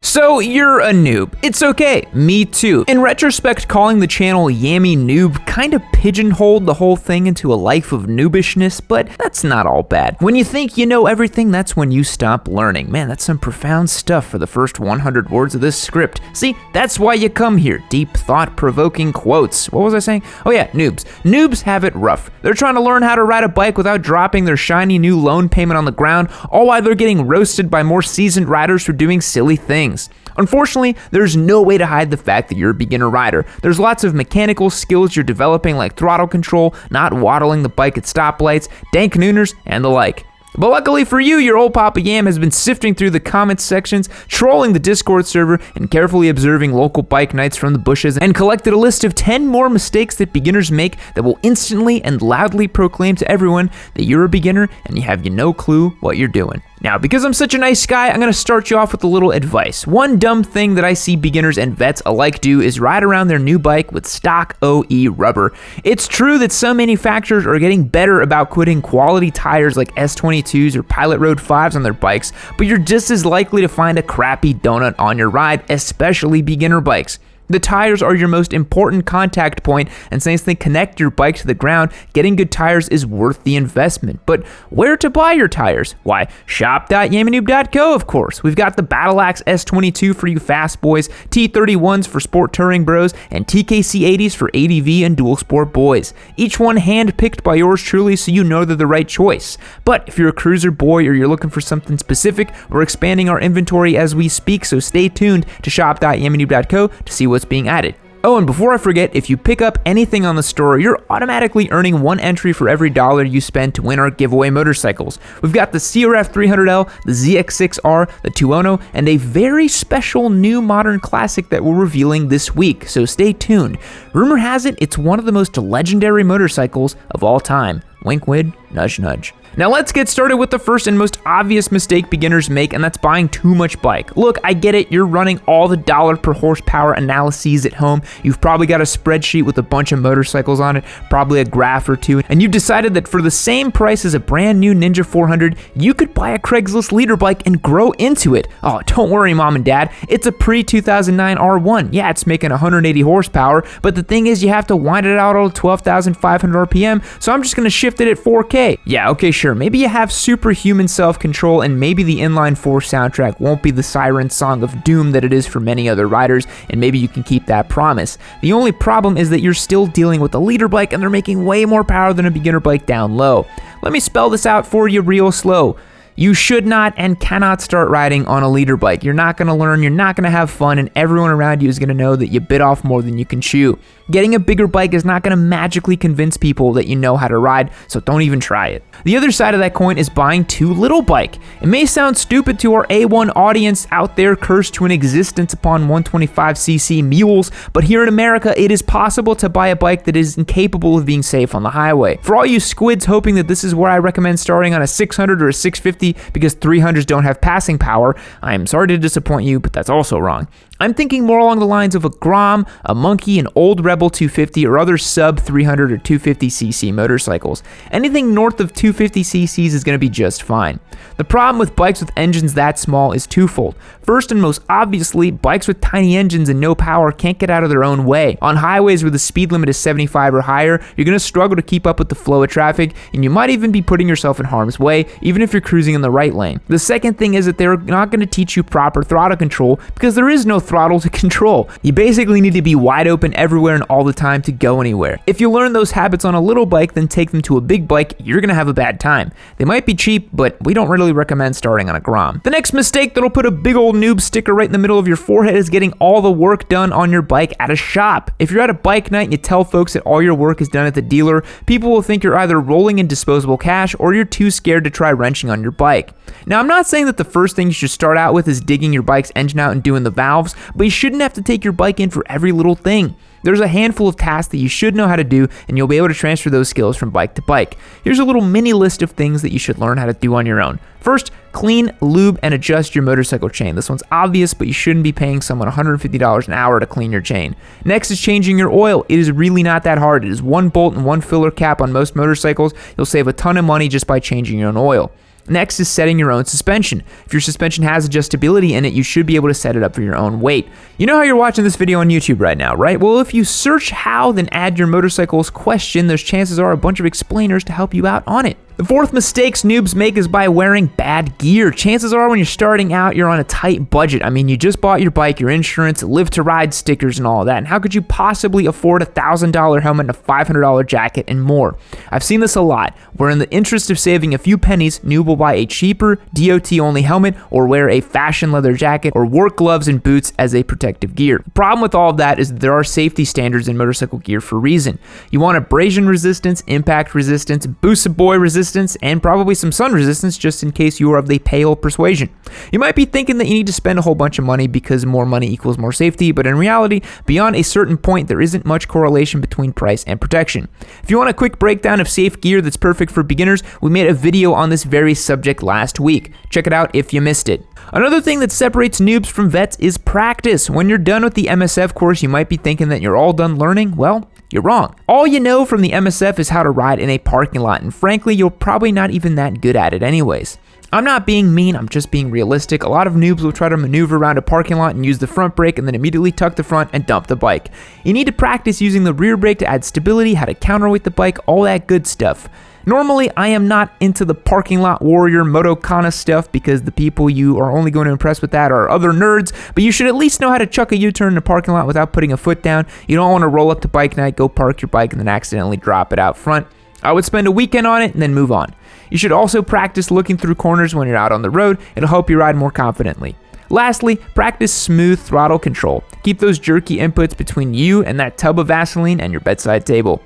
So you're a noob. It's okay, me too. In retrospect, calling the channel Yammy Noob kind of pigeonholed the whole thing into a life of noobishness, but that's not all bad. When you think you know everything, that's when you stop learning. Man, that's some profound stuff for the first 100 words of this script. See, that's why you come here. Deep, thought-provoking quotes. What was I saying? Oh yeah, noobs. Noobs have it rough. They're trying to learn how to ride a bike without dropping their shiny new loan payment on the ground, all while they're getting roasted by more seasoned riders for doing silly things. Unfortunately, there's no way to hide the fact that you're a beginner rider. There's lots of mechanical skills you're developing, like throttle control, not waddling the bike at stoplights, dank nooners, and the like. But luckily for you, your old Papa Yam has been sifting through the comments sections, trolling the Discord server, and carefully observing local bike nights from the bushes, and collected a list of 10 more mistakes that beginners make that will instantly and loudly proclaim to everyone that you're a beginner and you have no clue what you're doing. Now, because I'm such a nice guy, I'm going to start you off with a little advice. One dumb thing that I see beginners and vets alike do is ride around their new bike with stock OE rubber. It's true that some manufacturers are getting better about putting quality tires like S22s or Pilot Road 5s on their bikes, but you're just as likely to find a crappy donut on your ride, especially beginner bikes. The tires are your most important contact point, and since they connect your bike to the ground, getting good tires is worth the investment. But where to buy your tires? Why, shop.yammynoob.co, of course. We've got the Battle Axe S22 for you fast boys, T31s for sport touring bros, and TKC 80s for ADV and dual sport boys. Each one hand-picked by yours truly, so you know they're the right choice. But if you're a cruiser boy or you're looking for something specific, we're expanding our inventory as we speak, so stay tuned to shop.yammynoob.co to see what's being added. Oh, and before I forget, if you pick up anything on the store, you're automatically earning 1 entry for every $1 you spend to win our giveaway motorcycles. We've got the CRF 300L, the ZX6R, the Tuono, and a very special new modern classic that we're revealing this week, so stay tuned. Rumor has it, it's one of the most legendary motorcycles of all time. Wink, wink, nudge, nudge. Now let's get started with the first and most obvious mistake beginners make, and that's buying too much bike. Look, I get it, you're running all the dollar per horsepower analyses at home. You've probably got a spreadsheet with a bunch of motorcycles on it, probably a graph or two, and you've decided that for the same price as a brand new Ninja 400, you could buy a Craigslist leader bike and grow into it. Oh, don't worry, mom and dad, it's a pre-2009 R1. Yeah, it's making 180 horsepower, but the thing is you have to wind it out at 12,500 RPM, so I'm just gonna shift it at 4K. Yeah, okay, sure, maybe you have superhuman self-control, and maybe the Inline 4 soundtrack won't be the siren song of doom that it is for many other riders, and maybe you can keep that promise. The only problem is that you're still dealing with a leader bike and they're making way more power than a beginner bike down low. Let me spell this out for you real slow. You should not and cannot start riding on a leader bike. You're not going to learn, you're not going to have fun, and everyone around you is going to know that you bit off more than you can chew. Getting a bigger bike is not going to magically convince people that you know how to ride, so don't even try it. The other side of that coin is buying too little bike. It may sound stupid to our A1 audience out there cursed to an existence upon 125cc mules, but here in America, it is possible to buy a bike that is incapable of being safe on the highway. For all you squids hoping that this is where I recommend starting on a 600 or a 650 because 300s don't have passing power, I am sorry to disappoint you, but that's also wrong. I'm thinking more along the lines of a Grom, a Monkey, an old Rebel 250, or other sub 300 or 250cc motorcycles. Anything north of 250cc's is going to be just fine. The problem with bikes with engines that small is twofold. First and most obviously, bikes with tiny engines and no power can't get out of their own way. On highways where the speed limit is 75 or higher, you're going to struggle to keep up with the flow of traffic, and you might even be putting yourself in harm's way, even if you're cruising in the right lane. The second thing is that they're not going to teach you proper throttle control because there is no throttle to control. You basically need to be wide open everywhere and all the time to go anywhere. If you learn those habits on a little bike, then take them to a big bike, you're going to have a bad time. They might be cheap, but we don't really recommend starting on a Grom. The next mistake that'll put a big old noob sticker right in the middle of your forehead is getting all the work done on your bike at a shop. If you're at a bike night and you tell folks that all your work is done at the dealer, people will think you're either rolling in disposable cash or you're too scared to try wrenching on your bike. Now, I'm not saying that the first thing you should start out with is digging your bike's engine out and doing the valves, but you shouldn't have to take your bike in for every little thing. There's a handful of tasks that you should know how to do, and you'll be able to transfer those skills from bike to bike. Here's a little mini list of things that you should learn how to do on your own. First, clean, lube, and adjust your motorcycle chain. This one's obvious, but you shouldn't be paying someone $150 an hour to clean your chain. Next is changing your oil. It is really not that hard. It is one bolt and one filler cap on most motorcycles. You'll save a ton of money just by changing your own oil. Next is setting your own suspension. If your suspension has adjustability in it, you should be able to set it up for your own weight. You know how you're watching this video on YouTube right now, right? Well, if you search how, then add your motorcycle's question, there's chances are a bunch of explainers to help you out on it. The fourth mistakes noobs make is by wearing bad gear. Chances are when you're starting out, you're on a tight budget. I mean, you just bought your bike, your insurance, live to ride stickers and all of that. And how could you possibly afford a $1,000 helmet and a $500 jacket and more? I've seen this a lot, where in the interest of saving a few pennies, noob will buy a cheaper DOT-only helmet or wear a fashion leather jacket or work gloves and boots as a protective gear. The problem with all of that is that there are safety standards in motorcycle gear for a reason. You want abrasion resistance, impact resistance, Busa boy resistance, and probably some sun resistance just in case you are of the pale persuasion. You might be thinking that you need to spend a whole bunch of money because more money equals more safety, but in reality, beyond a certain point, there isn't much correlation between price and protection. If you want a quick breakdown of safe gear that's perfect for beginners, we made a video on this very subject last week. Check it out if you missed it. Another thing that separates noobs from vets is practice. When you're done with the MSF course, you might be thinking that you're all done learning. Well, you're wrong. All you know from the MSF is how to ride in a parking lot, and frankly, you're probably not even that good at it anyways. I'm not being mean, I'm just being realistic. A lot of noobs will try to maneuver around a parking lot and use the front brake and then immediately tuck the front and dump the bike. You need to practice using the rear brake to add stability, how to counterweight the bike, all that good stuff. Normally, I am not into the parking lot warrior Motokana stuff because the people you are only going to impress with that are other nerds, but you should at least know how to chuck a U-turn in a parking lot without putting a foot down. You don't want to roll up to bike night, go park your bike, and then accidentally drop it out front. I would spend a weekend on it and then move on. You should also practice looking through corners when you're out on the road. It'll help you ride more confidently. Lastly, practice smooth throttle control. Keep those jerky inputs between you and that tub of Vaseline and your bedside table.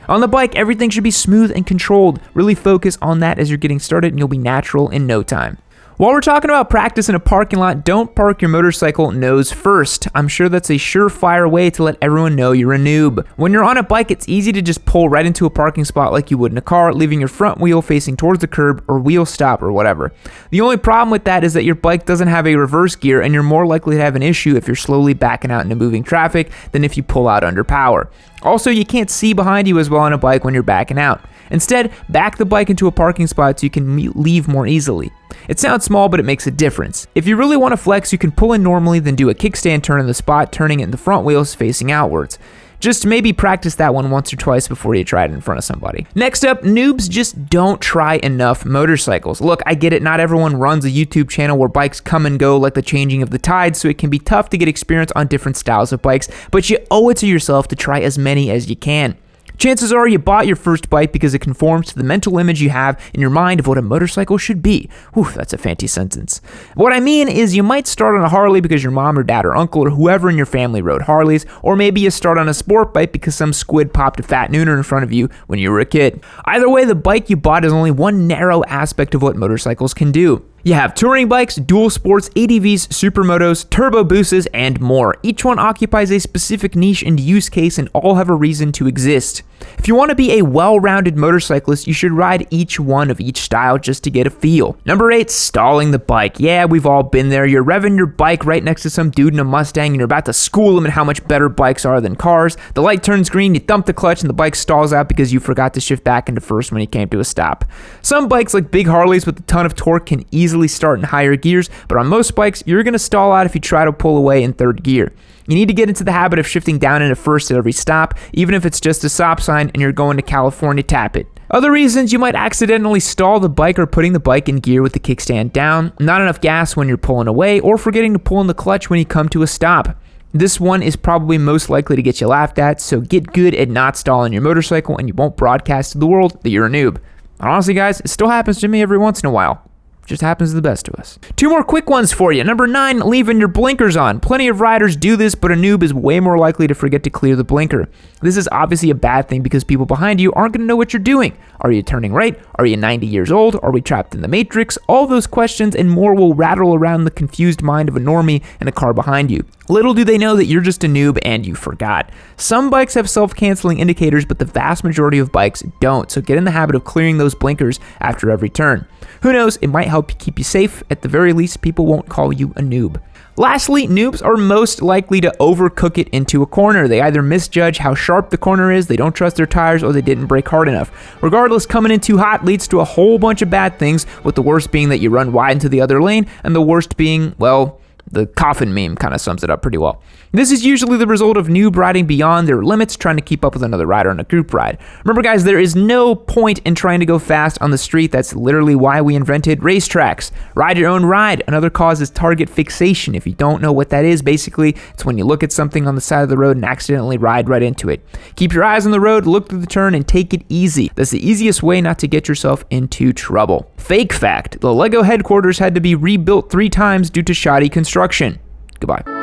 On the bike, everything should be smooth and controlled. Really focus on that as you're getting started and you'll be natural in no time. While we're talking about practice in a parking lot, don't park your motorcycle nose first. I'm sure that's a surefire way to let everyone know you're a noob. When you're on a bike, it's easy to just pull right into a parking spot like you would in a car, leaving your front wheel facing towards the curb or wheel stop or whatever. The only problem with that is that your bike doesn't have a reverse gear and you're more likely to have an issue if you're slowly backing out into moving traffic than if you pull out under power. Also, you can't see behind you as well on a bike when you're backing out. Instead, back the bike into a parking spot so you can leave more easily. It sounds small, but it makes a difference. If you really want to flex, you can pull in normally, then do a kickstand turn in the spot, turning it in the front wheels facing outwards. Just maybe practice that one once or twice before you try it in front of somebody. Next up, noobs just don't try enough motorcycles. Look, I get it, not everyone runs a YouTube channel where bikes come and go like the changing of the tides, so it can be tough to get experience on different styles of bikes, but you owe it to yourself to try as many as you can. Chances are you bought your first bike because it conforms to the mental image you have in your mind of what a motorcycle should be. Whew, that's a fancy sentence. What I mean is you might start on a Harley because your mom or dad or uncle or whoever in your family rode Harleys, or maybe you start on a sport bike because some squid popped a fat nooner in front of you when you were a kid. Either way, the bike you bought is only one narrow aspect of what motorcycles can do. You have touring bikes, dual sports, ADVs, supermotos, turbo busas, and more. Each one occupies a specific niche and use case and all have a reason to exist. If you want to be a well-rounded motorcyclist, you should ride each one of each style just to get a feel. Number 8, stalling the bike. Yeah, we've all been there. You're revving your bike right next to some dude in a Mustang and you're about to school him in how much better bikes are than cars. The light turns green, you thump the clutch, and the bike stalls out because you forgot to shift back into first when you came to a stop. Some bikes, like big Harleys with a ton of torque, can easily start in higher gears, but on most bikes, you're going to stall out if you try to pull away in third gear. You need to get into the habit of shifting down into first at every stop, even if it's just a stop sign and you're going to California, tap it. Other reasons you might accidentally stall the bike are putting the bike in gear with the kickstand down, not enough gas when you're pulling away, or forgetting to pull in the clutch when you come to a stop. This one is probably most likely to get you laughed at, so get good at not stalling your motorcycle and you won't broadcast to the world that you're a noob. And honestly guys, it still happens to me every once in a while. Just happens to the best of us. 2 more quick ones for you. Number 9, leaving your blinkers on. Plenty of riders do this, but a noob is way more likely to forget to clear the blinker. This is obviously a bad thing because people behind you aren't going to know what you're doing. Are you turning right? Are you 90 years old? Are we trapped in the Matrix? All those questions and more will rattle around the confused mind of a normie in a car behind you. Little do they know that you're just a noob and you forgot. Some bikes have self-canceling indicators, but the vast majority of bikes don't, so get in the habit of clearing those blinkers after every turn. Who knows, it might help keep you safe. At the very least, people won't call you a noob. Lastly, noobs are most likely to overcook it into a corner. They either misjudge how sharp the corner is, they don't trust their tires, or they didn't brake hard enough. Regardless, coming in too hot leads to a whole bunch of bad things, with the worst being that you run wide into the other lane, and the worst being, well, the coffin meme kind of sums it up pretty well. This is usually the result of noob riding beyond their limits, trying to keep up with another rider on a group ride. Remember guys, there is no point in trying to go fast on the street. That's literally why we invented racetracks. Ride your own ride. Another cause is target fixation. If you don't know what that is, basically, it's when you look at something on the side of the road and accidentally ride right into it. Keep your eyes on the road, look through the turn, and take it easy. That's the easiest way not to get yourself into trouble. Fake fact, the LEGO headquarters had to be rebuilt 3 times due to shoddy construction. Goodbye.